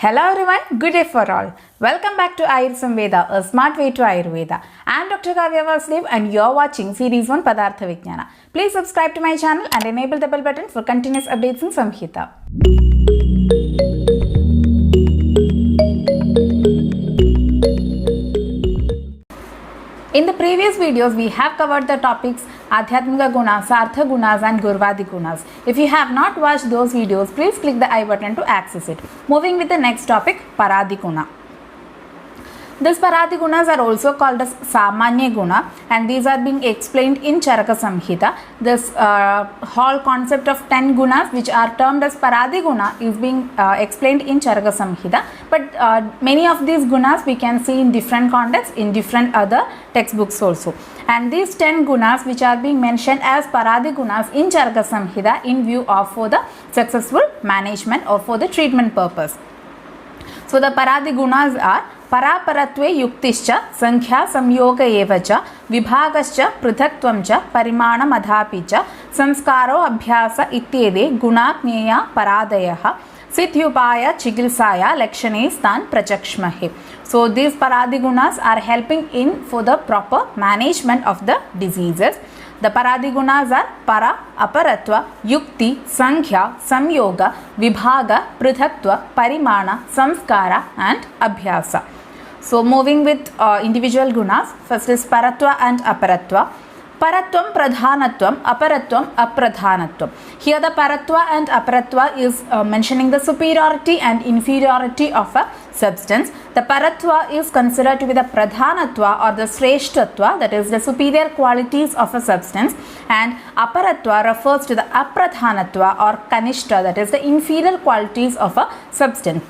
Hello everyone, good day for all. Welcome back to Ayur Samveda, a smart way to Ayurveda. I am Dr. Kavya Vasudev and you are watching Series 1 Padartha Vijnana. Please subscribe to my channel and enable the bell button for continuous updates in Samhita. In the previous videos, we have covered the topics Adhyatmika Gunas, Sartha Gunas and Gurvadi Gunas. If you have not watched those videos, please click the I button to access it. Moving with the next topic, Paradi Guna. These Paradi Gunas are also called as Samanya Guna and these are being explained in Charaka Samhita. This whole concept of 10 Gunas which are termed as Paradi Guna is being explained in Charaka Samhita. But many of these Gunas we can see in different contexts in different other textbooks also. And these 10 Gunas which are being mentioned as Paradi Gunas in Charaka Samhita in view of for the successful management or for the treatment purpose. So the Paradi Gunas are Paraparatve yuktischa sankhya samyoga evacha vibhagascha pruthaktvamcha parimana madhapicha samskaro abhyasa ityede gunakneya paradayah Sityupaya Chigilsaya Lakshane Stan Prachakshmahe. So these Paradi Gunas are helping in for the proper management of the diseases. The Paradi Gunas are Para, Aparatva, Yukti, Sankhya, Samyoga, Vibhaga, Pruthaktva, Parimana, Samskara and Abhyasa. So moving with individual Gunas, first is Paratva and Aparatva. Paratvam Pradhanatvam, Aparatvam Apradhanatvam. Here the Paratva and Aparatva is mentioning the superiority and inferiority of a substance. The Paratva is considered to be the Pradhanatva or the Sreshtatva, that is the superior qualities of a substance, and Aparatva refers to the Apradhanatva or Kanishta, that is the inferior qualities of a substance.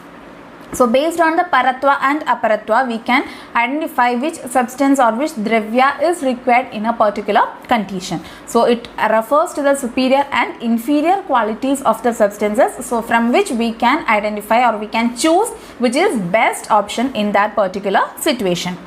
So based on the Paratva and Aparatva, we can identify which substance or which dravya is required in a particular condition. So it refers to the superior and inferior qualities of the substances. So from which we can identify or we can choose which is best option in that particular situation.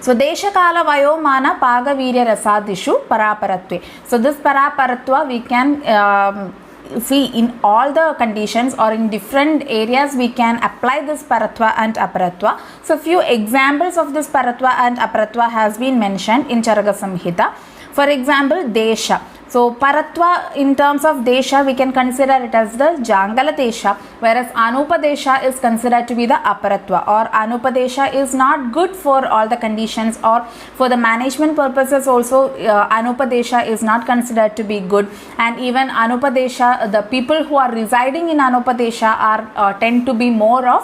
So Deshakala Vayomana Paga Virya Rasadishu Paraparatve. So this Paraparatva we can see in all the conditions or in different areas we can apply this Paratva and Aparatva. So few examples of this Paratva and Aparatva has been mentioned in Charaka Samhita. For example, Desha. So Paratva in terms of Desha we can consider it as the Jangala Desha, whereas Anupadesha is considered to be the Aparatva, or Anupadesha is not good for all the conditions or for the management purposes also. Anupadesha is not considered to be good, and even Anupadesha, the people who are residing in Anupadesha are tend to be more of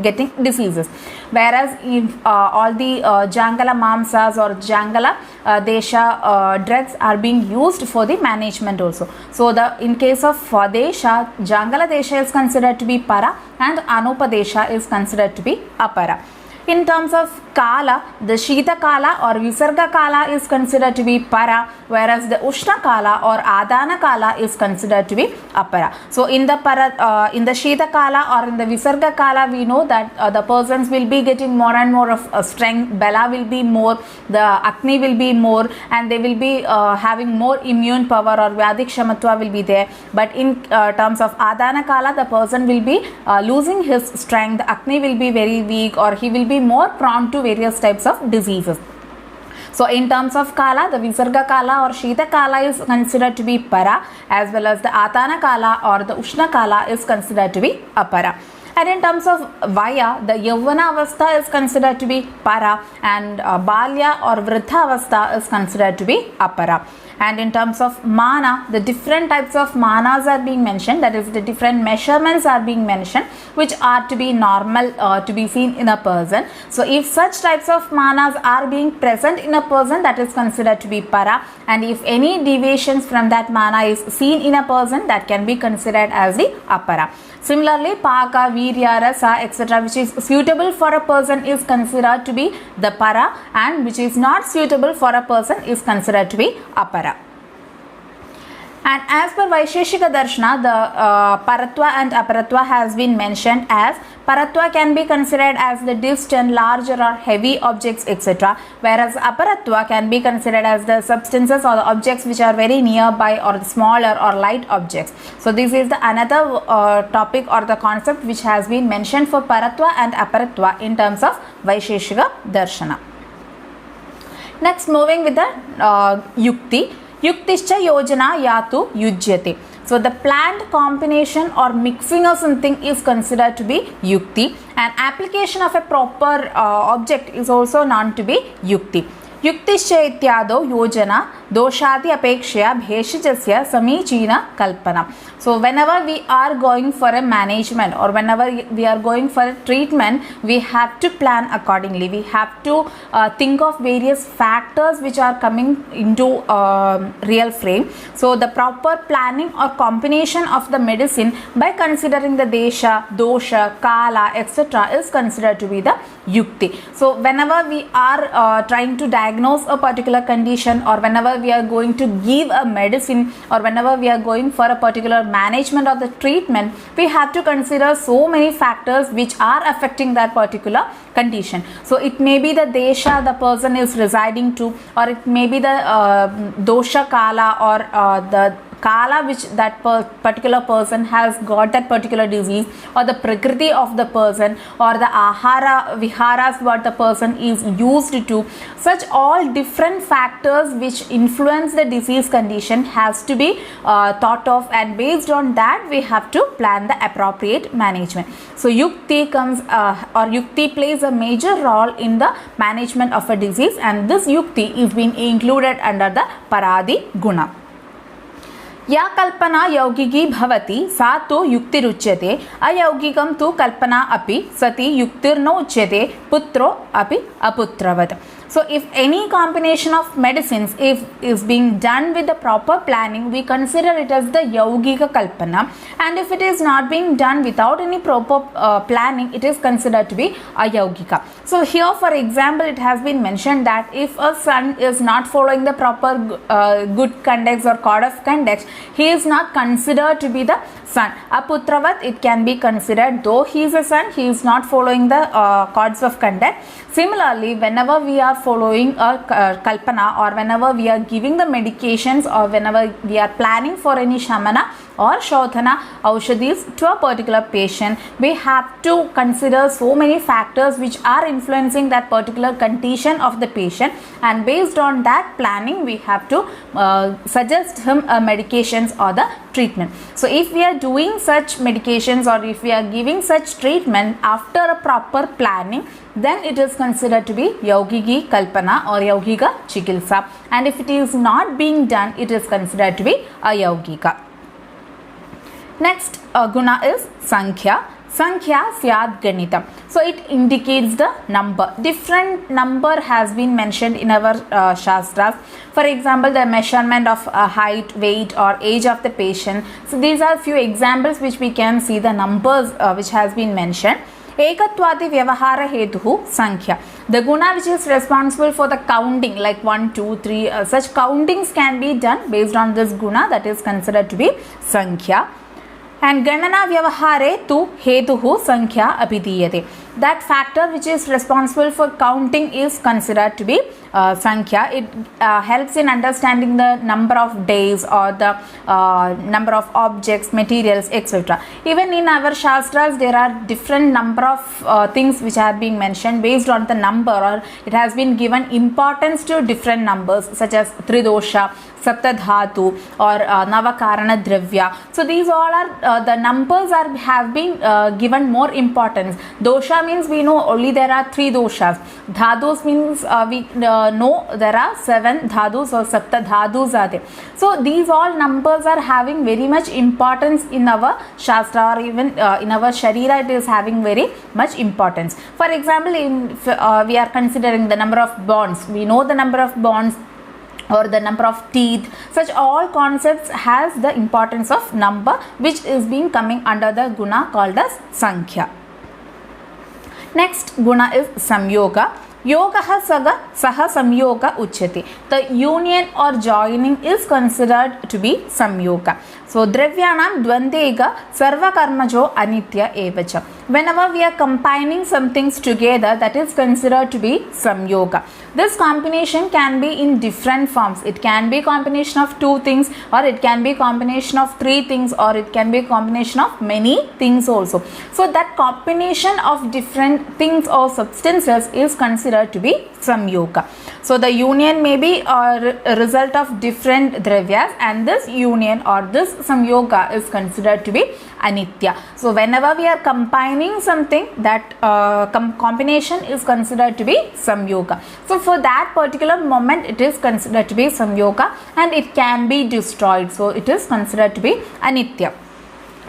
getting diseases, whereas if all the Jangala Mamsas or Jangala Desha drugs are being used for the management also. So in case of Desha, Jangala Desha is considered to be Para and Anupadesha is considered to be Apara. In terms of Kala, the Shita Kala or Visarga Kala is considered to be Para, whereas the Ushna Kala or Adana Kala is considered to be Apara. So in the Shita Kala or in the Visarga Kala, we know that the persons will be getting more and more of strength, Bala will be more, the Agni will be more, and they will be having more immune power or Vyadik Shamatva will be there. But in terms of Adana Kala, the person will be losing his strength, the Agni will be very weak, or he will be more prone to various types of diseases. So in terms of Kala, the Visarga Kala or Shita Kala is considered to be Para, as well as the Atana Kala or the Ushna Kala is considered to be Apara. And in terms of Vaya, the Yavana Avastha is considered to be Para, and Balya or Vritha Avastha is considered to be Apara. And in terms of Mana, the different types of Manas are being mentioned, that is the different measurements are being mentioned which are to be normal to be seen in a person. So if such types of Manas are being present in a person, that is considered to be Para, and if any deviations from that Mana is seen in a person, that can be considered as the Apara. Similarly, Paka, Virya, Rasa, etc., which is suitable for a person is considered to be the Para, and which is not suitable for a person is considered to be Apara. And as per Vaisheshika Darshana, the paratva and aparatva has been mentioned as paratva can be considered as the distant, larger or heavy objects, etc. Whereas aparatva can be considered as the substances or the objects which are very nearby or the smaller or light objects. So this is the another topic or the concept which has been mentioned for paratva and aparatva in terms of Vaisheshika Darshana. Next, moving with the yukti. Yuktischa yojana yatu yujyate. So the planned combination or mixing of something is considered to be yukti, and application of a proper object is also known to be yukti. युक्तिश्च इत्यादौ योजना दोषादि अपेक्षया भेषजस्य समीचीना कल्पना. So whenever we are going for a management or whenever we are going for a treatment, we have to plan accordingly. We have to think of various factors which are coming into real frame. So the proper planning or combination of the medicine by considering the desha, dosha, kala, etc. is considered to be the yukti. So whenever we are trying to diagnose a particular condition, or whenever we are going to give a medicine, or whenever we are going for a particular management of the treatment, we have to consider so many factors which are affecting that particular condition. So it may be the desha the person is residing to, or it may be the dosha kala, or the kala which that particular person has got that particular disease, or the prakriti of the person, or the ahara viharas what the person is used to. Such all different factors which influence the disease condition has to be thought of, and based on that we have to plan the appropriate management. So yukti comes or yukti plays a major role in the management of a disease, and this yukti is being included under the paradi guna. या कल्पना यौगिकी भवति सा तु युक्तिरुच्यते, अयौगिकं तु कल्पना अपि सति युक्तिर्नोच्यते, पुत्रो अपि अपुत्रवत्. So if any combination of medicines is being done with the proper planning, we consider it as the yaugika kalpana, and if it is not being done without any proper planning, it is considered to be ayaugika. So here for example it has been mentioned that if a son is not following the proper good conduct or code of conduct, he is not considered to be the son. Aputravat it can be considered, though he is a son, he is not following the codes of conduct. Similarly, whenever we are following a kalpana, or whenever we are giving the medications, or whenever we are planning for any shamana or shodhana aushadhis to a particular patient, we have to consider so many factors which are influencing that particular condition of the patient, and based on that planning we have to suggest him medications or the treatment. So if we are doing such medications, or if we are giving such treatment after a proper planning, then it is considered to be yaugiki kalpana or yaugika chikitsa, and if it is not being done, it is considered to be ayaugika. Next guna is sankhya. Sankhya syad ganitam. So it indicates the number. Different number has been mentioned in our shastras. For example, the measurement of height, weight or age of the patient. So these are few examples which we can see the numbers which has been mentioned. Ekatwati vyavahara hetuhu sankhya. The guna which is responsible for the counting, like 1, 2, 3, such countings can be done based on this guna, that is considered to be sankhya. And ganana vyavahare tu hetuhu sankhya abhidiyate. That factor which is responsible for counting is considered to be sankhya. It helps in understanding the number of days or the number of objects, materials, etc. Even in our shastras there are different number of things which are being mentioned based on the number, or it has been given importance to different numbers such as tridosha, saptadhatu or navakarana dravya. So these all are the numbers have been given more importance. Dosha means we know only there are 3 doshas. Dhadus means we know there are 7 dhadus or sapta dhadus are there. So these all numbers are having very much importance in our shastra, or even in our sharira it is having very much importance. For example, we are considering the number of bones. We know the number of bones or the number of teeth. Such all concepts has the importance of number, which is being coming under the guna called as sankhya. Next guna is samyoga. Yogaha saga saha samyoga uchyate. The union or joining is considered to be samyoga. So dravyanam dvandega sarva karmajo anitya evacha. Whenever we are combining some things together, that is considered to be samyoga. This combination can be in different forms. It can be combination of two things, or it can be combination of three things, or it can be combination of many things also. So that combination of different things or substances is considered to be samyoga. So the union may be a result of different dravyas, and this union or this samyoga is considered to be anitya. So whenever we are combining something, that combination is considered to be samyoga. So for that particular moment, it is considered to be samyoga, and it can be destroyed. So it is considered to be anitya.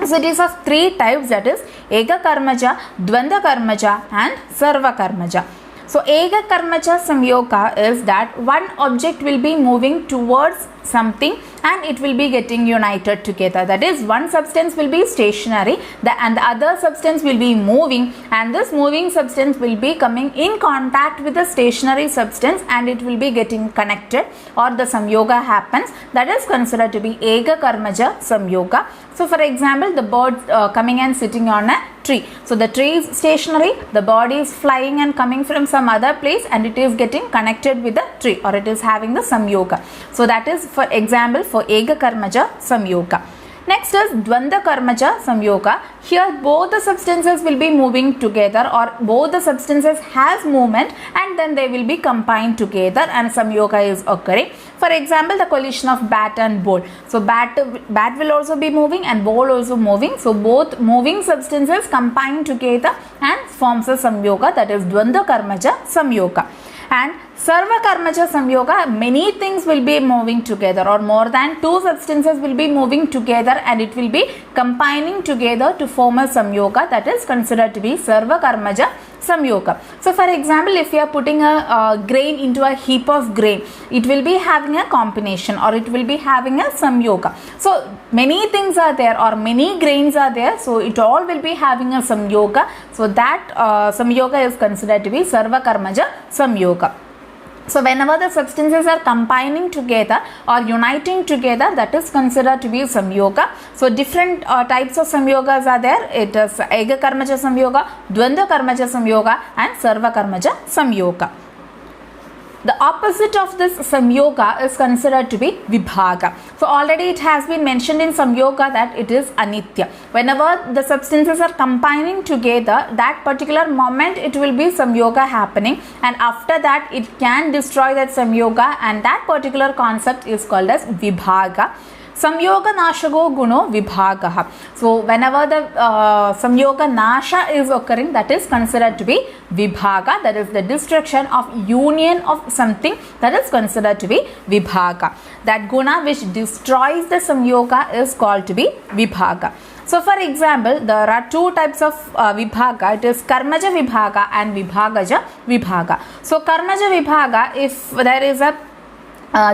So it is of three types, that is eka karmaja, dvanda karmaja, and sarva karmaja. So eka karmaja samyoga is that one object will be moving towards something and it will be getting united together. That is, one substance will be stationary and the other substance will be moving, and this moving substance will be coming in contact with the stationary substance and it will be getting connected, or the samyoga happens. That is considered to be eka karmaja samyoga. So for example, the bird coming and sitting on a tree. So the tree is stationary, the bird is flying and coming from some other place, and it is getting connected with the tree, or it is having the samyoga. So that is for example for eka karmaja samyoga. Next is dvanda karmaja samyoga. Here both the substances will be moving together, or both the substances has movement, and then they will be combined together and samyoga is occurring. For example, the collision of bat and ball. So bat will also be moving and ball also moving. So both moving substances combine together and forms a samyoga, that is dvanda karmaja samyoga. And sarva karmaja samyoga, many things will be moving together, or more than two substances will be moving together and it will be combining together to form a samyoga, that is considered to be sarva karmaja samyoga. So for example, if you are putting a grain into a heap of grain, it will be having a combination, or it will be having a samyoga. So many things are there, or many grains are there, so it all will be having a samyoga. So that samyoga is considered to be sarva karmaja samyoga. So whenever the substances are combining together or uniting together, that is considered to be samyoga. So different types of samyogas are there. It is eka karmaja samyoga, dvanda karmaja samyoga, and sarva karmaja samyoga. The opposite of this samyoga is considered to be vibhaga. So already it has been mentioned in samyoga that it is anitya. Whenever the substances are combining together, that particular moment it will be samyoga happening, and after that it can destroy that samyoga, and that particular concept is called as vibhaga. Samyoga nashago guno vibhagaha. So whenever the samyoga nasha is occurring, that is considered to be vibhaga, that is the destruction of union of something, that is considered to be vibhaga. That guna which destroys the samyoga is called to be vibhaga. So for example, there are two types of vibhaga. It is karmaja vibhaga and vibhagaja vibhaga. So karmaja vibhaga, if there is a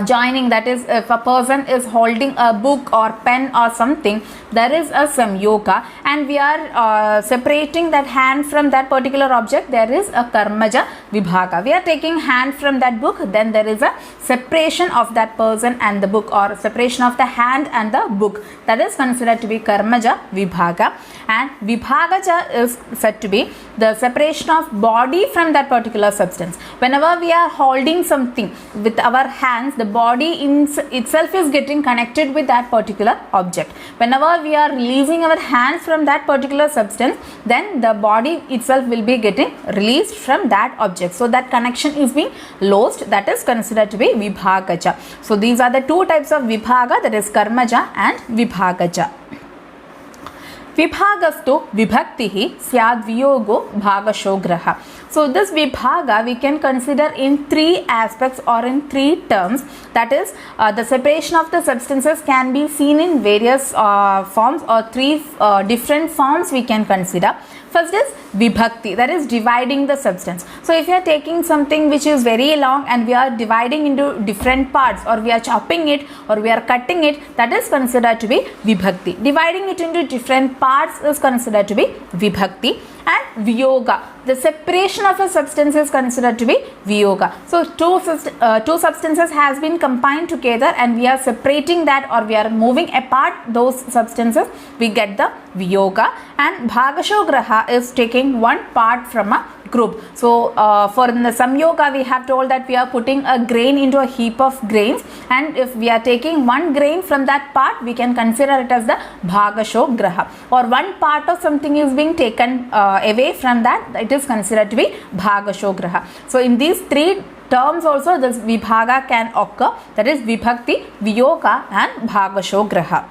joining, that is if a person is holding a book or pen or something, there is a samyoga, and we are separating that hand from that particular object, there is a karmaja vibhaga. We are taking hand from that book, then there is a separation of that person and the book, or separation of the hand and the book, that is considered to be karmaja vibhaga. And vibhagaja is said to be the separation of body from that particular substance. Whenever we are holding something with our hands, the body itself is getting connected with that particular object. Whenever we are releasing our hands from that particular substance, then the body itself will be getting released from that object. So that connection is being lost, that is considered to be vibhagaja. So these are the two types of vibhaga, that is karmaja and vibhagaja. Vibhagastu vibhaktihi syad viyogo bhagashograha. So this vibhaga we can consider in three aspects or in three terms. That is, the separation of the substances can be seen in various forms, or three different forms we can consider. First is vibhakti, that is dividing the substance. So if you are taking something which is very long and we are dividing into different parts, or we are chopping it, or we are cutting it, that is considered to be vibhakti. Dividing it into different parts parts is considered to be vibhakti, and viyoga, the separation of a substance is considered to be viyoga. So two substances has been combined together and we are separating that, or we are moving apart those substances, we get the viyoga. And bhagashograha is taking one part from a group. So for in the samyoga we have told that we are putting a grain into a heap of grains, and if we are taking one grain from that part, we can consider it as the bhagashograha, or one part of something is being taken away from that, it is considered to be bhagashograha. So in these three terms also this vibhaga can occur, that is vibhakti, viyoga and bhagashograha.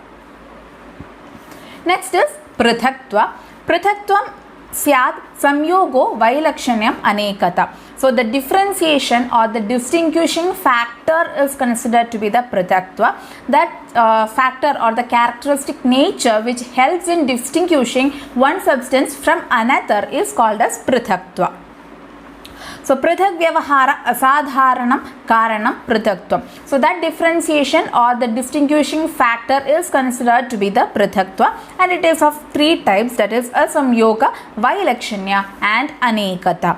Next is prithakva. Prithakvam syad samyogo vailakshanyam anekata. So the differentiation or the distinguishing factor is considered to be the prithakva. That factor or the characteristic nature which helps in distinguishing one substance from another is called as prithakva. So prithak vyavahara asadharanam karanam prithakvam. So that differentiation or the distinguishing factor is considered to be the prithakva, and it is of three types, that is asamyoga, vailakshanya and anekata.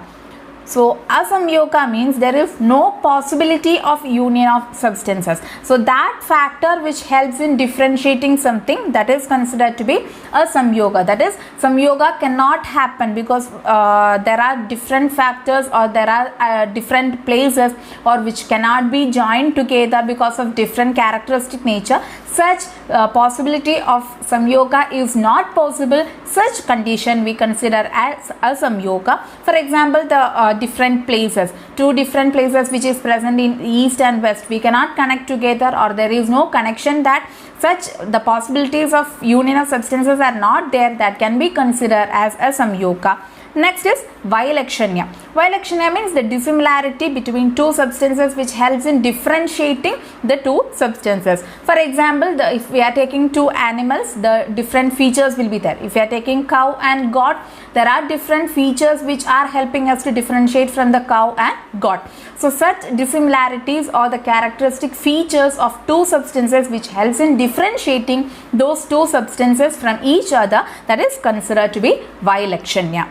So asamyoga means there is no possibility of union of substances. So that factor which helps in differentiating something, that is considered to be asamyoga. That is, samyoga cannot happen because there are different factors, or there are different places, or which cannot be joined together because of different characteristic nature. Such possibility of samyoga is not possible. Such condition we consider as asamyoga. For example, the different places, two different places which is present in east and west, we cannot connect together, or there is no connection, that such the possibilities of union of substances are not there, that can be considered as asamyoga. Next is vailakshanya. Vailakshanya means the dissimilarity between two substances which helps in differentiating the two substances. For example, if we are taking two animals, the different features will be there. If we are taking cow and goat, there are different features which are helping us to differentiate from the cow and goat. So such dissimilarities or the characteristic features of two substances which helps in differentiating those two substances from each other, that is considered to be vailakshanya.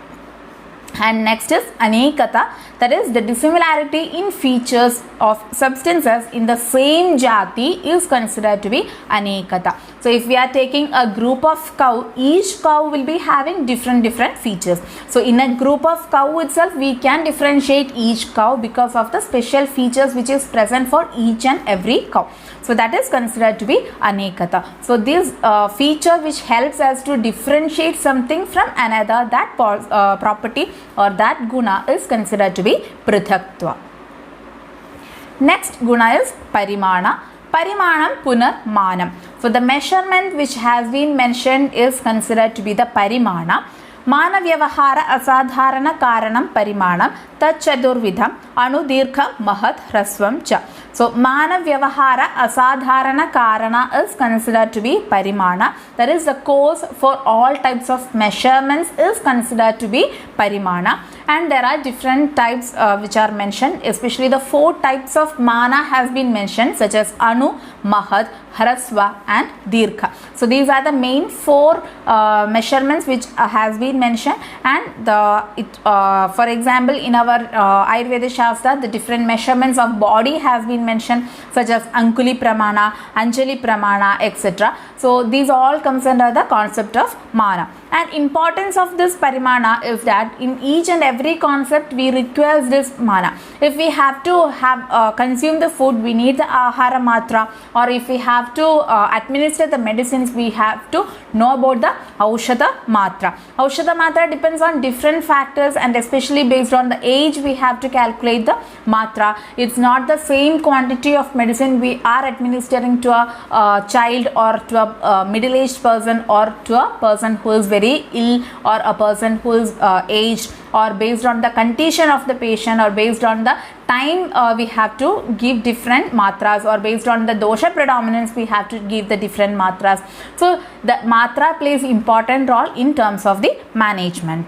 And next is anekata, that is the dissimilarity in features of substances in the same jati is considered to be anekata. So if we are taking a group of cow, each cow will be having different features. So in a group of cow itself, we can differentiate each cow because of the special features which is present for each and every cow. So that is considered to be anekata. So this feature which helps us to differentiate something from another, that property or that guna is considered to be prithakva. Next guna is parimana. Parimanam punar manam. So the measurement which has been mentioned is considered to be the parimana. Mana vyavahara asadharana karanam parimanam tachadurvidham anudirgha mahat hrasvam cha. So mana vyavahara asadharana karana is considered to be parimana. That is the cause for all types of measurements is considered to be parimana. And there are different types which are mentioned, especially the four types of mana has been mentioned, such as anu, mahat, hrasva and dirgha. So these are the main four measurements which has been mentioned. And for example, in our Ayurveda Shastra, the different measurements of body has been mentioned, such as Ankuli Pramana, Anjali Pramana, etc. So these all comes under the concept of mana. And importance of this parimana is that in each and every concept we require this mana. If we have to consume the food, we need the ahara matra, or if we have to administer the medicines, we have to know about the aushadha matra. Aushadha matra depends on different factors, and especially based on the age we have to calculate the matra. It's not the same quantity of medicine we are administering to a child, or to a middle-aged person, or to a person who is very ill, or a person who is aged, or based on the condition of the patient, or based on the time we have to give different matras, or based on the dosha predominance we have to give the different matras. So the matra plays important role in terms of the management.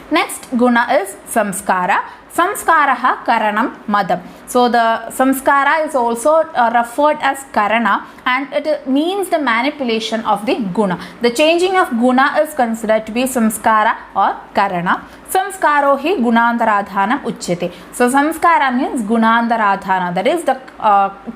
Next guna is samskara. Samskaraha karanam madam. So the samskara is also referred as karana, and it means the manipulation of the guna. The changing of guna is considered to be samskara or karana. Samskaro hi gunantaradhanam uchyate. So samskara means gunantaradhana, that is the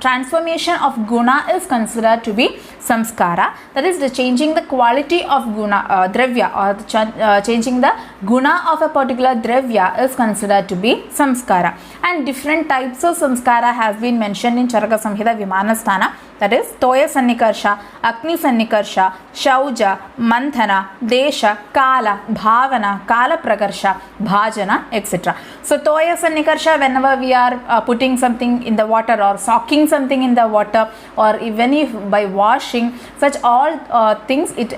transformation of guna is considered to be samskara, that is the changing the quality of guna dravya, or the changing the guna of a particular dravya is considered to be samskara. And different types of samskara has been mentioned in Charaka Samhita Vimanasthana, that is Toya Sannikarsha, Agni Sannikarsha, Shauja, Manthana, Desha, Kala, Bhavana, Kala Prakarsha, Bhajana, etc. So Toya Sannikarsha, whenever we are putting something in the water or soaking something in the water, or even if by washing, such all things, it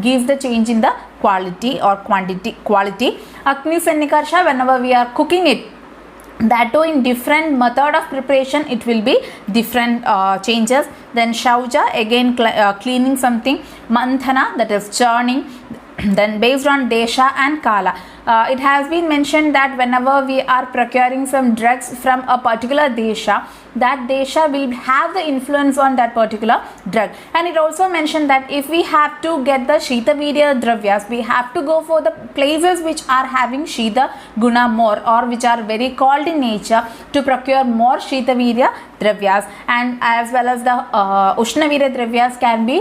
gives the change in the quality or quality. Agni Sannikarsha, whenever we are cooking it, that too in different method of preparation, it will be different changes. Then Shauja, again cleaning something. Manthana, that is churning. Then based on Desha and Kala, it has been mentioned that whenever we are procuring some drugs from a particular Desha, that Desha will have the influence on that particular drug. And it also mentioned that if we have to get the Shita Virya Dravyas, we have to go for the places which are having Shita Guna more, or which are very cold in nature, to procure more Shita Virya Dravyas, and as well as the Ushna Virya Dravyas can be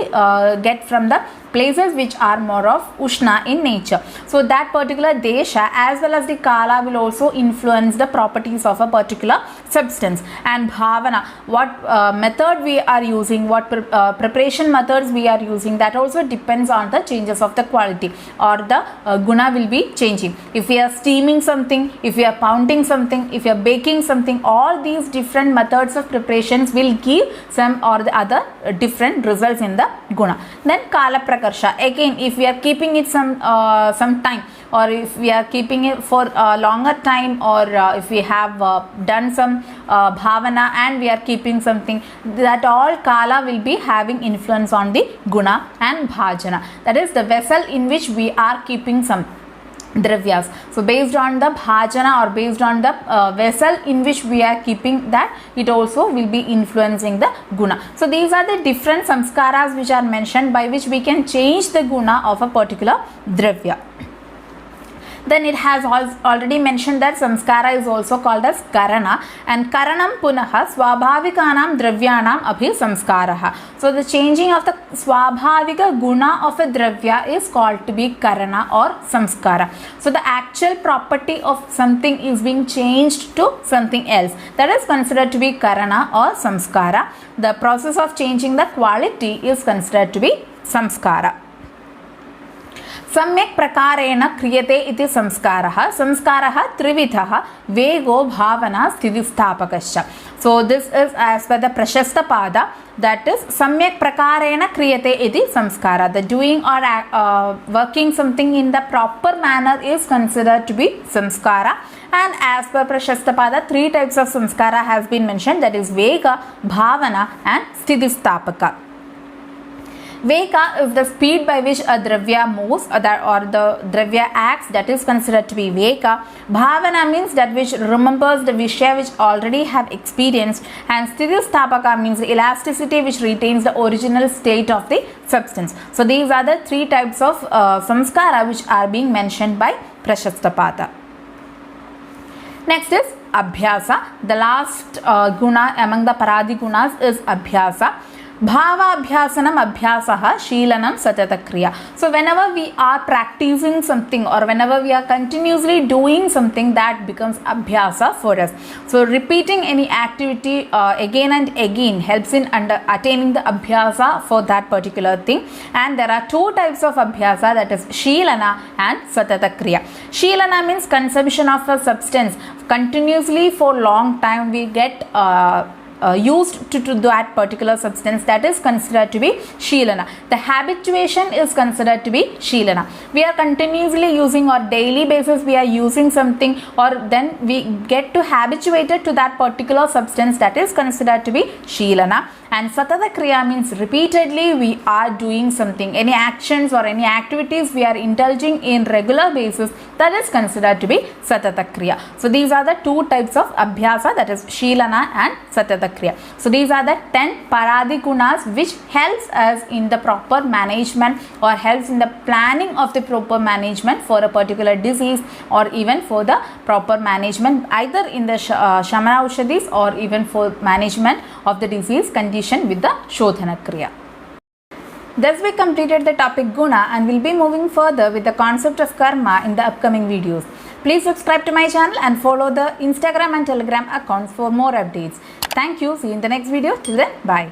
get from the places which are more of Ushna in nature. So that particular Desha as well as the Kala will also influence the properties of a particular substance. And Bhavana, what method we are using, what preparation methods we are using, that also depends on the changes of the quality, or the guna will be changing. If we are steaming something, if we are pounding something, if we are baking something, all these different methods of preparations will give some or the other different results in the guna. Then Kala Prakarsha, again if we are keeping it some time, or if we are keeping it for a longer time, or if we have done some bhavana and we are keeping something, that all Kala will be having influence on the guna and bhajana, that is the vessel in which we are keeping some dravyas. So based on the bhajana, or based on the vessel in which we are keeping that, it also will be influencing the guna. So these are the different samskaras which are mentioned, by which we can change the guna of a particular dravya. Then it has already mentioned that samskara is also called as karana, and karanam punaha swabhavikanam dravyanam abhi samskaraha. So the changing of the swabhavika guna of a dravya is called to be karana or samskara. So the actual property of something is being changed to something else, that is considered to be karana or samskara. The process of changing the quality is considered to be samskara. सम्यक् प्रकारेण क्रियते इति संस्कारः. संस्कारः त्रिविधः: वेगो, भावना, स्थितिस्थापकश्च. So this is as per the Prashasthapada, that is सम्यक् प्रकारेण क्रियते इति संस्कारः. The doing or working something in the proper manner is considered to be samskara. And as per Prashasthapada, three types of samskara has been mentioned, that is Vega, Bhavana and Sthitistapaka. Veka is the speed by which a dravya moves, or the dravya acts, that is considered to be Veka. Bhavana means that which remembers the Vishya which already have experienced, and Sthitistapaka means the elasticity which retains the original state of the substance. So these are the three types of samskara which are being mentioned by Prashasthapada. Next is Abhyasa. The last guna among the Paradi gunas is Abhyasa. Bhavabhyasanam abhyasaha sheelanam satyata. So whenever we are practicing something, or whenever we are continuously doing something, that becomes abhyasa for us. So repeating any activity again and again helps in attaining the abhyasa for that particular thing. And there are two types of abhyasa, that is sheelana and satyata. Sheelana means consumption of a substance continuously for long time. We get used to that particular substance, that is considered to be Shilana. The habituation is considered to be Shilana. We are continuously using, or daily basis we are using something, or then we get to habituated to that particular substance, that is considered to be Shilana. And Satata Kriya means repeatedly we are doing something, any actions or any activities we are indulging in regular basis, that is considered to be Satata Kriya. So these are the two types of Abhyasa, that is Shilana and Satata Kriya. So these are the 10 Paradi Gunas which helps us in the proper management, or helps in the planning of the proper management for a particular disease, or even for the proper management either in the Shamana Aushadhis, or even for management of the disease condition with the Shodhana Kriya. Thus we completed the topic Guna, and will be moving further with the concept of Karma in the upcoming videos. Please subscribe to my channel and follow the Instagram and Telegram accounts for more updates. Thank you. See you in the next video. Till then, bye.